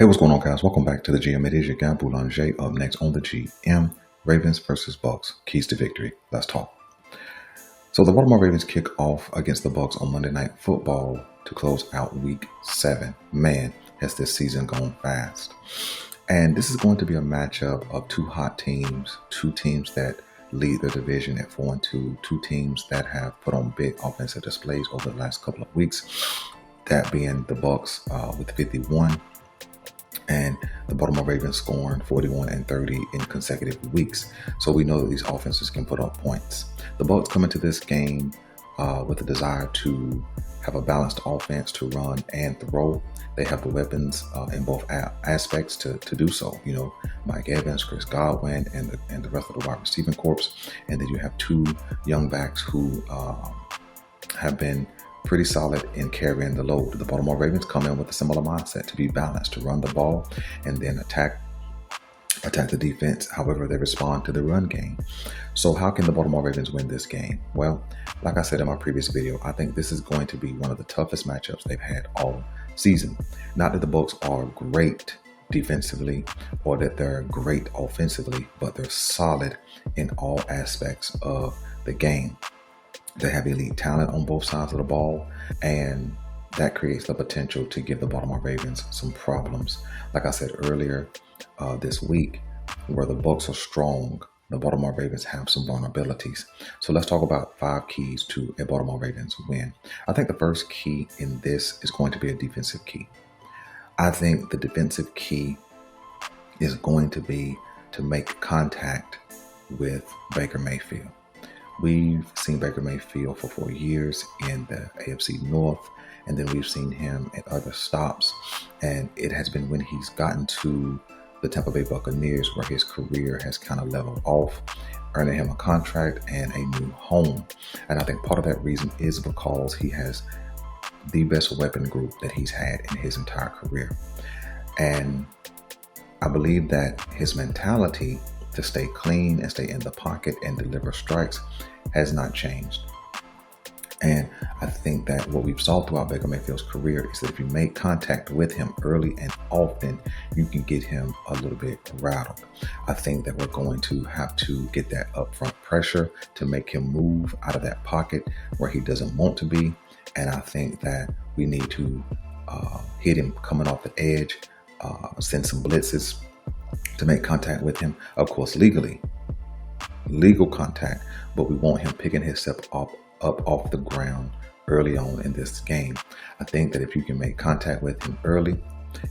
Hey, what's going on, guys? Welcome back to the GM. It is your guy, Boulanger. Up next on the GM, Ravens versus Bucs. Keys to victory. Let's talk. So the Baltimore Ravens kick off against the Bucs on Monday Night Football to close out Week 7. Man, has this season gone fast. And this is going to be a matchup of two hot teams, two teams that lead the division at 4-2, two teams that have put on big offensive displays over the last couple of weeks. That being the Bucs with 51. And the Baltimore Ravens scoring 41 and 30 in consecutive weeks. So we know that these offenses can put up points. The Bucs come into this game with a desire to have a balanced offense to run and throw. They have the weapons in both aspects to do so. You know, Mike Evans, Chris Godwin, and the rest of the wide receiving corps. And then you have two young backs who have been pretty solid in carrying the load. The Baltimore Ravens come in with a similar mindset to be balanced, to run the ball and then attack the defense, however they respond to the run game. So how can the Baltimore Ravens win this game? Well, like I said in my previous video, I think this is going to be one of the toughest matchups they've had all season. Not that the Bucs are great defensively or that they're great offensively, but they're solid in all aspects of the game. They have elite talent on both sides of the ball, and that creates the potential to give the Baltimore Ravens some problems. Like I said earlier this week, where the Bucs are strong, the Baltimore Ravens have some vulnerabilities. So let's talk about 5 keys to a Baltimore Ravens win. I think the first key in this is going to be a defensive key. I think the defensive key is going to be to make contact with Baker Mayfield. We've seen Baker Mayfield for 4 years in the AFC North, and then we've seen him at other stops. And it has been when he's gotten to the Tampa Bay Buccaneers where his career has kind of leveled off, earning him a contract and a new home. And I think part of that reason is because he has the best weapon group that he's had in his entire career. And I believe that his mentality to stay clean and stay in the pocket and deliver strikes has not changed. And I think that what we've saw throughout Baker Mayfield's career is that if you make contact with him early and often, you can get him a little bit rattled. I think that we're going to have to get that upfront pressure to make him move out of that pocket where he doesn't want to be. And I think that we need to hit him coming off the edge, send some blitzes to make contact with him, of course, legal contact, but we want him picking himself up off the ground early on in this game. I think that if you can make contact with him early,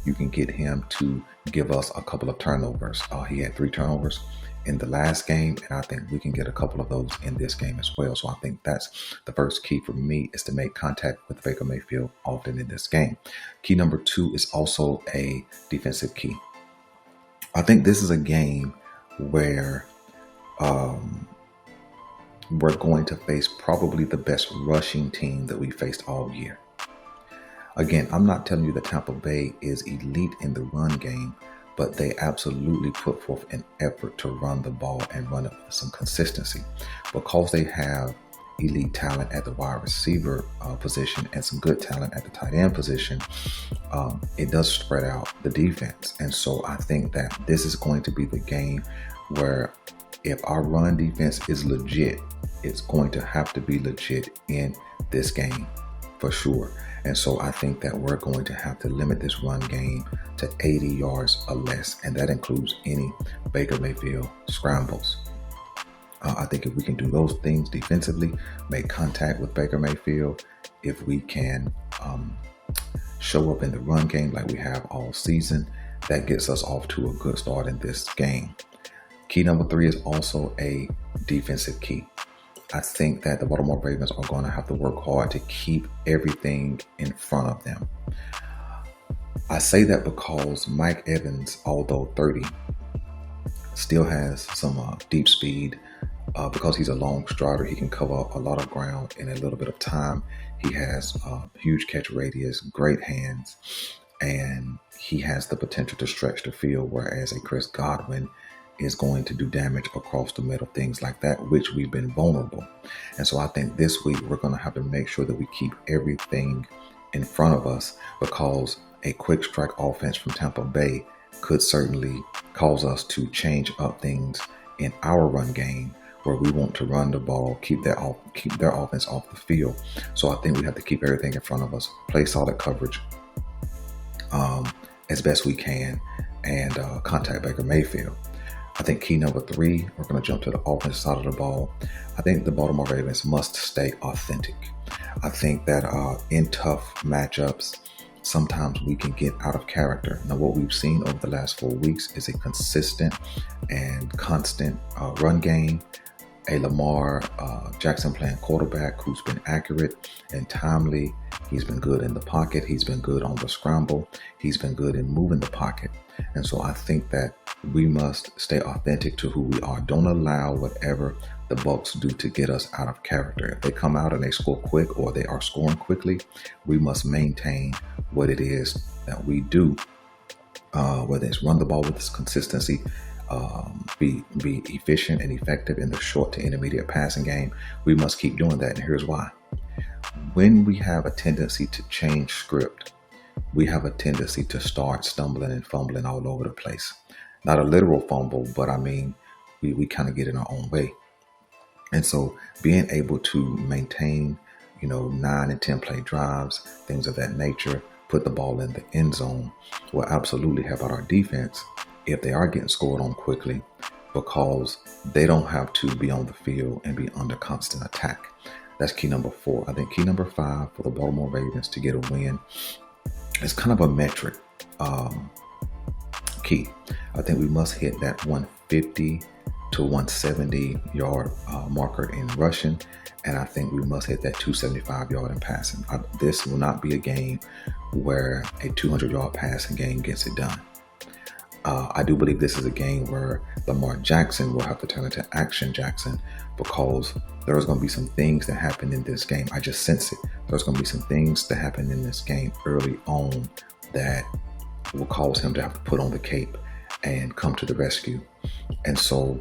you can get him to give us a couple of turnovers. He had 3 turnovers in the last game, and I think we can get a couple of those in this game as well. So I think that's the first key for me, is to make contact with Baker Mayfield often in this game. Key number 2 is also a defensive key. I think this is a game where we're going to face probably the best rushing team that we faced all year. Again, I'm not telling you that Tampa Bay is elite in the run game, but they absolutely put forth an effort to run the ball and run it with some consistency. Because they have elite talent at the wide receiver position and some good talent at the tight end position, it does spread out the defense. And so I think that this is going to be the game where if our run defense is legit, it's going to have to be legit in this game for sure. And so I think that we're going to have to limit this run game to 80 yards or less, and that includes any Baker Mayfield scrambles. I think if we can do those things defensively, make contact with Baker Mayfield, if we can show up in the run game like we have all season, that gets us off to a good start in this game. Key number 3 is also a defensive key. I think that the Baltimore Ravens are going to have to work hard to keep everything in front of them. I say that because Mike Evans, although 30, still has some deep speed. Because he's a long strider, he can cover a lot of ground in a little bit of time. He has huge catch radius, great hands, and he has the potential to stretch the field, whereas a Chris Godwin is going to do damage across the middle, things like that, which we've been vulnerable. And so I think this week we're going to have to make sure that we keep everything in front of us, because a quick strike offense from Tampa Bay could certainly cause us to change up things in our run game, where we want to run the ball, keep their offense off the field. So I think we have to keep everything in front of us, play solid coverage as best we can, and contact Baker Mayfield. I think key number 3, we're going to jump to the offensive side of the ball. I think the Baltimore Ravens must stay authentic. I think that in tough matchups, sometimes we can get out of character. Now, what we've seen over the last 4 weeks is a consistent and constant run game, a Lamar Jackson playing quarterback who's been accurate and timely. He's been good in the pocket. He's been good on the scramble. He's been good in moving the pocket. And so I think that we must stay authentic to who we are. Don't allow whatever the Bucs do to get us out of character. If they come out and they score quick, or they are scoring quickly, we must maintain what it is that we do, whether it's run the ball with this consistency, be efficient and effective in the short to intermediate passing game. We must keep doing that, and here's why. When we have a tendency to change script, we have a tendency to start stumbling and fumbling all over the place. Not a literal fumble, but I mean, we kind of get in our own way. And so being able to maintain, 9 and 10 play drives, things of that nature, put the ball in the end zone, will absolutely help out our defense if they are getting scored on quickly, because they don't have to be on the field and be under constant attack. That's key number 4. I think key number 5 for the Baltimore Ravens to get a win is kind of a metric key. I think we must hit that 150 to 170 yard marker in rushing, and I think we must hit that 275 yard in passing. This will not be a game where a 200 yard passing game gets it done. I do believe this is a game where Lamar Jackson will have to turn into Action Jackson, because there's going to be some things that happen in this game. I just sense it. There's going to be some things that happen in this game early on that will cause him to have to put on the cape and come to the rescue. And so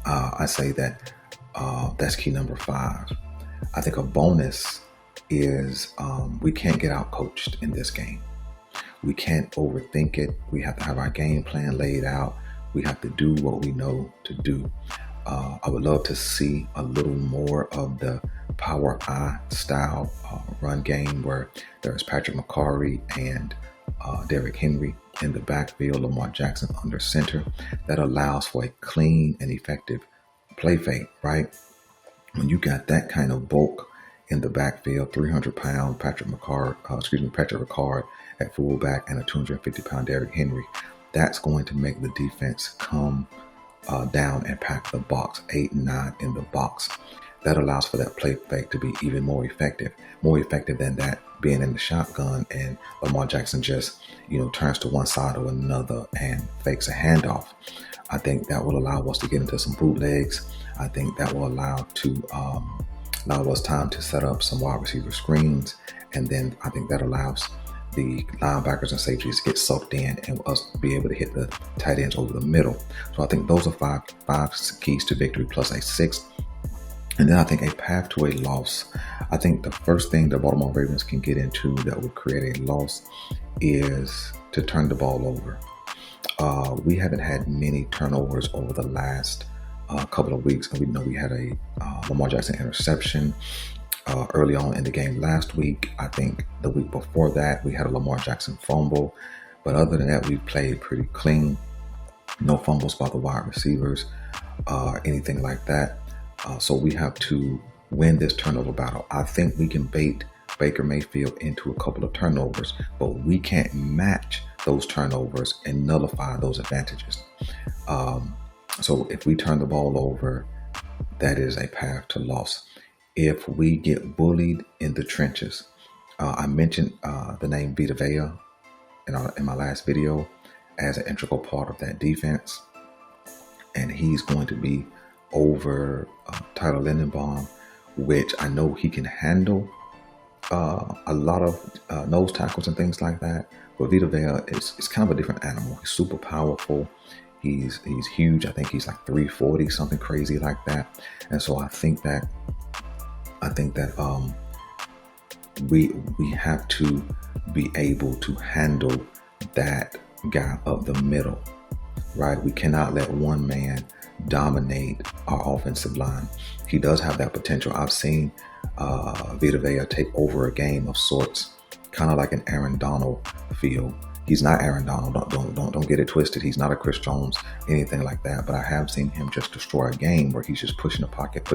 I say that that's key number 5. I think a bonus is we can't get out coached in this game. We can't overthink it. We have to have our game plan laid out. We have to do what we know to do. I would love to see a little more of the power I style run game, where there's Patrick McCarry and Derrick Henry in the backfield, Lamar Jackson under center. That allows for a clean and effective play fake, right? When you got that kind of bulk in the backfield, 300-pound Patrick Ricard at fullback and a 250-pound Derrick Henry, that's going to make the defense come down and pack the box, 8 and 9 in the box. That allows for that play fake to be even more effective than that being in the shotgun and Lamar Jackson just, turns to one side or another and fakes a handoff. I think that will allow us to get into some bootlegs. I think that will allow us time to set up some wide receiver screens, and then I think that allows the linebackers and safeties get sucked in and us be able to hit the tight ends over the middle. So I think those are five keys to victory, plus a 6th. And then I think a path to a loss. I think the first thing the Baltimore Ravens can get into that would create a loss is to turn the ball over. We haven't had many turnovers over the last couple of weeks. And we know we had a Lamar Jackson interception early on in the game last week. I think the week before that, we had a Lamar Jackson fumble. But other than that, we played pretty clean. No fumbles by the wide receivers, anything like that. So we have to win this turnover battle. I think we can bait Baker Mayfield into a couple of turnovers, but we can't match those turnovers and nullify those advantages. So if we turn the ball over, that is a path to loss. If we get bullied in the trenches, I mentioned the name Vita Vea in my last video as an integral part of that defense, and he's going to be over Tyler Lindenbaum, which I know he can handle a lot of nose tackles and things like that. But Vita Vea is kind of a different animal. He's super powerful. He's huge. I think he's like 340, something crazy like that. And so I think that we have to be able to handle that guy up the middle, right? We cannot let one man dominate our offensive line. He does have that potential. I've seen Vita Vea take over a game of sorts, kind of like an Aaron Donald feel. He's not Aaron Donald. Don't get it twisted. He's not a Chris Jones, anything like that. But I have seen him just destroy a game where he's just pushing the pocket,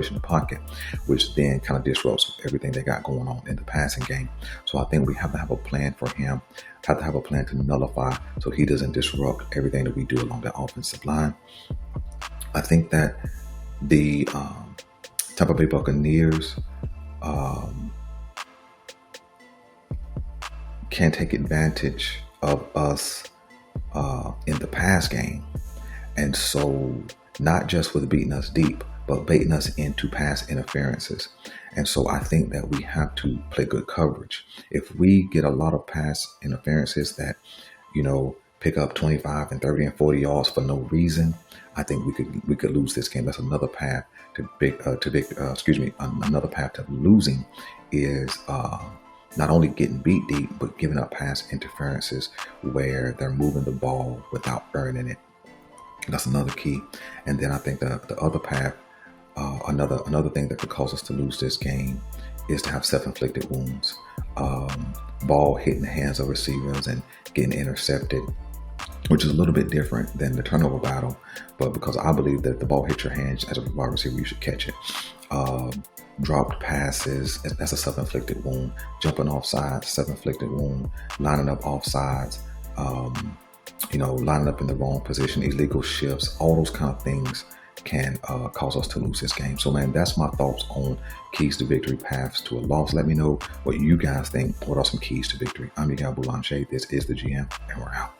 which then kind of disrupts everything they got going on in the passing game. So I think we have to have a plan for him. Have to have a plan to nullify so he doesn't disrupt everything that we do along the offensive line. I think that the Tampa Bay Buccaneers can take advantage of us in the pass game. And so not just with beating us deep, but baiting us into pass interferences. And so I think that we have to play good coverage. If we get a lot of pass interferences that, pick up 25 and 30 and 40 yards for no reason, I think we could lose this game. That's another path another path to losing is not only getting beat deep, but giving up pass interferences where they're moving the ball without earning it. That's another key. And then I think the other path, another thing that could cause us to lose this game is to have self-inflicted wounds. Ball hitting the hands of receivers and getting intercepted, which is a little bit different than the turnover battle. But because I believe that if the ball hits your hands as a wide receiver, you should catch it. Dropped passes, that's a self-inflicted wound. Jumping off sides, self-inflicted wound. Lining up off sides, lining up in the wrong position, illegal shifts, all those kind of things can cause us to lose this game. So, man, that's my thoughts on keys to victory, paths to a loss. Let me know what you guys think. What are some keys to victory? I'm your guy, Boulanger. This is the GM, and we're out.